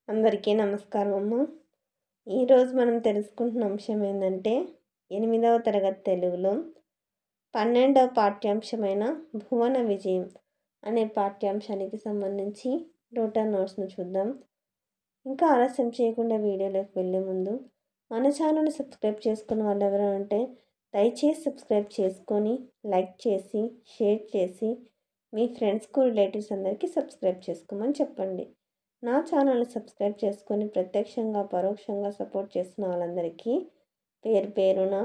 అందరికీ నమస్కారం అమ్మ. ఈరోజు మనం తెలుసుకుంటున్న అంశం ఏంటంటే 8వ తరగతి తెలుగులో 12వ పాఠ్యాంశమైన భువన విజయం అనే పాఠ్యాంశానికి సంబంధించి టోటల్ నోట్స్ను చూద్దాం. ఇంకా ఆలస్యం చేయకుండా వీడియోలోకి వెళ్ళే ముందు మన ఛానల్ని సబ్స్క్రైబ్ చేసుకున్న వాళ్ళు ఎవరైనా ఉంటే దయచేసి సబ్స్క్రైబ్ చేసుకొని లైక్ చేసి షేర్ చేసి మీ ఫ్రెండ్స్కు రిలేటివ్స్ అందరికీ సబ్స్క్రైబ్ చేసుకోమని చెప్పండి. నా ఛానల్ని సబ్స్క్రైబ్ చేసుకొని ప్రత్యక్షంగా పరోక్షంగా సపోర్ట్ చేస్తున్న వాళ్ళందరికీ పేరు పేరున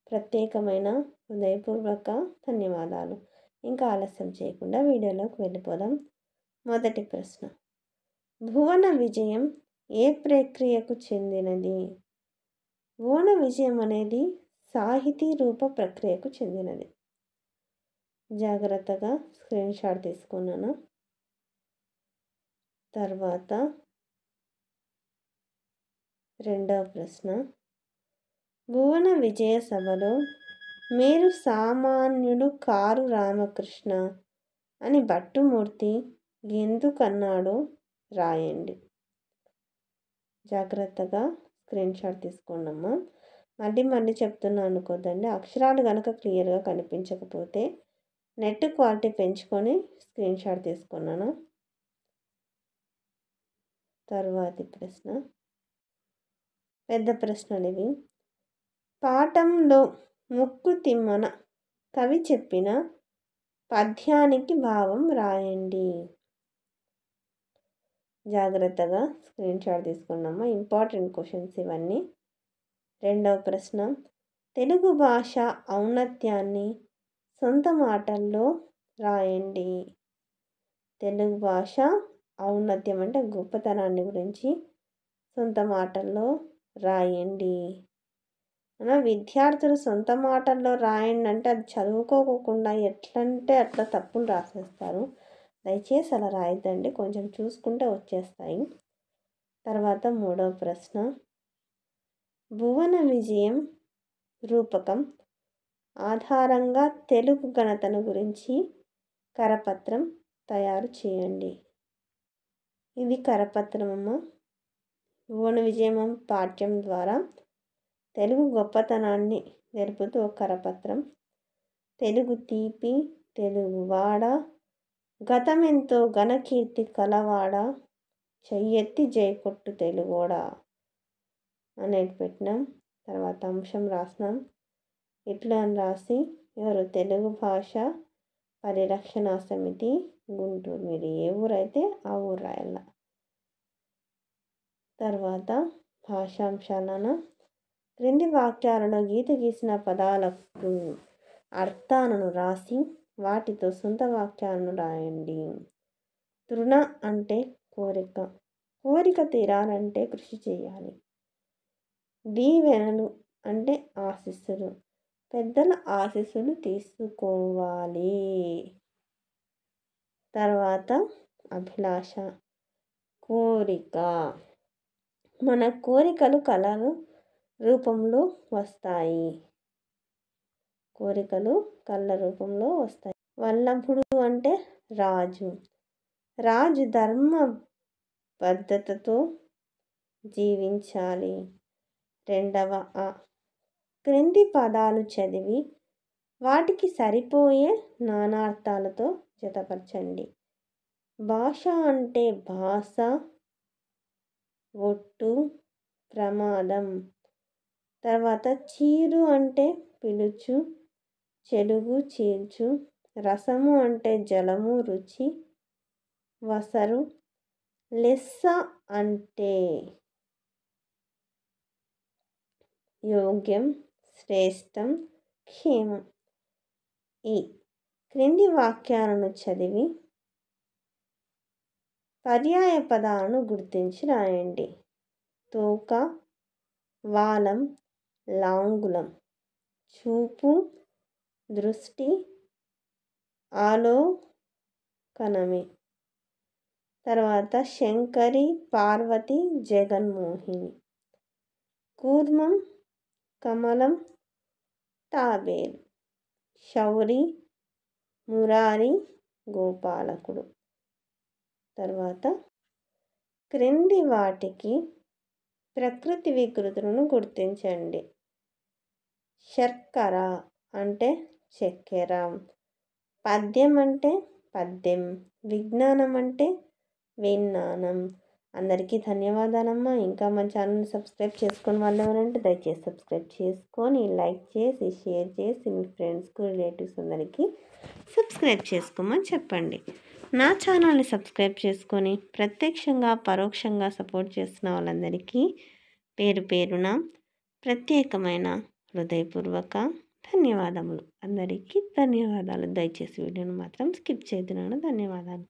ప్రత్యేకమైన హృదయపూర్వక ధన్యవాదాలు. ఇంకా ఆలస్యం చేయకుండా వీడియోలోకి వెళ్ళిపోదాం. మొదటి ప్రశ్న, భువన విజయం ఏ ప్రక్రియకు చెందినది? భువన విజయం అనేది సాహితీ రూప ప్రక్రియకు చెందినది. జాగ్రత్తగా స్క్రీన్ షాట్ తీసుకున్నాను. తర్వాత రెండవ ప్రశ్న, భువన విజయ సభలో మీరు సామాన్యుడు కారు రామకృష్ణ అని భట్టుమూర్తి ఎందుకన్నాడో రాయండి. జాగ్రత్తగా స్క్రీన్ షాట్ తీసుకోండమ్మా. మళ్ళీ చెప్తున్నా అనుకోద్దండి. అక్షరాలు కనుక క్లియర్గా కనిపించకపోతే నెట్ క్వాలిటీ పెంచుకొని స్క్రీన్ షాట్ తీసుకున్నాను. తర్వాతి ప్రశ్న, పెద్ద ప్రశ్నలు ఇవి. పాఠంలో ముక్కు తిమ్మన కవి చెప్పిన పద్యానికి భావం రాయండి. జాగ్రత్తగా స్క్రీన్ షాట్ తీసుకున్నామా. ఇంపార్టెంట్ క్వశ్చన్స్ ఇవన్నీ. రెండవ ప్రశ్న, తెలుగు భాష ఔన్నత్యాన్ని సొంత మాటల్లో రాయండి. తెలుగు భాష ఔన్నత్యం అంటే గొప్పతనాన్ని గురించి సొంత మాటల్లో రాయండి. విద్యార్థులు సొంత మాటల్లో రాయండి అంటే అది చదువుకోకుండా ఎట్లంటే అట్లా తప్పులు రాసేస్తారు. దయచేసి అలా రాయద్దండి, కొంచెం చూసుకుంటే వచ్చేస్తాయి. తర్వాత మూడవ ప్రశ్న, భువన విజయం రూపకం ఆధారంగా తెలుగు ఘనతను గురించి కరపత్రం తయారు చేయండి. ఇది కరపత్రం అమ్మ. భువన విజయం పాఠ్యం ద్వారా తెలుగు గొప్పతనాన్ని తెలుపుతూ ఒక కరపత్రం. తెలుగు తీపి తెలుగు వాడ గతమెంతో ఘనకీర్తి కలవాడ చెయ్యెత్తి జైకొట్టు తెలుగోడా అనేది పెట్టినాం. తర్వాత అంశం రాసినాం. ఇట్లా అని రాసి ఎవరు తెలుగు భాష పరిరక్షణ సమితి గుంటూరు, మీరు ఏ ఊరైతే ఆ ఊరు రాయాల. తర్వాత భాషాంశాలను క్రింది వాక్యాలను గీత గీసిన పదాలకు అర్థాలను రాసి వాటితో సొంత వాక్యాలను రాయండి. తృణ అంటే కోరిక, కోరిక తీరాలంటే కృషి చేయాలి. దీవెనలు అంటే ఆశీస్సులు, పెద్దల ఆశీస్సులు తీసుకోవాలి. తర్వాత అభిలాష, కోరిక, మన కోరికలు కళల రూపంలో వస్తాయి. కోరికలు కళ్ళ రూపంలో వస్తాయి. వల్లభుడు అంటే రాజు, రాజు ధర్మ బద్ధతతో జీవించాలి. రెండవ ఆ, క్రింది పదాలు చదివి వాటికి సరిపోయే నానార్థాలతో జతపరచండి. భాష అంటే భాష, ఒట్టు, ప్రమాదం. తర్వాత చీరు అంటే పిలుచు, చెలుగు, చీల్చు. రసము అంటే జలము, రుచి, వసరు. లెస్స అంటే యోగ్యం, శ్రేష్టం, క్షేమం. ఈ క్రింది వాక్యాలను చదివి పర్యాయ పదాలను గుర్తించి రాయండి. తోక, వాలం, లాంగులం. చూపు, దృష్టి, ఆలోకనమే. తర్వాత శంకరి, పార్వతి, జగన్మోహిని. కూర్మం, కమలం, తాబేలు. శౌరి, మురారి, గోపాలకుడు. తర్వాత క్రింది వాటికి ప్రకృతి వికృతులను గుర్తించండి. శర్కర అంటే చక్కెర, పద్యం అంటే పద్యం, విజ్ఞానం అంటే విజ్ఞానం. అందరికీ ధన్యవాదాలమ్మా. ఇంకా మన ఛానల్ని సబ్స్క్రైబ్ చేసుకుని వాళ్ళు ఎవరంటే దయచేసి సబ్స్క్రైబ్ చేసుకొని లైక్ చేసి షేర్ చేసి మీ ఫ్రెండ్స్కు రిలేటివ్స్ అందరికీ సబ్స్క్రైబ్ చేసుకోమని చెప్పండి. నా ఛానల్ని సబ్స్క్రైబ్ చేసుకొని ప్రత్యక్షంగా పరోక్షంగా సపోర్ట్ చేస్తున్న వాళ్ళందరికీ పేరు పేరున ప్రత్యేకమైన హృదయపూర్వక ధన్యవాదములు. అందరికీ ధన్యవాదాలు. దయచేసి వీడియోను మాత్రం స్కిప్ చేయదున్నాను. ధన్యవాదాలు.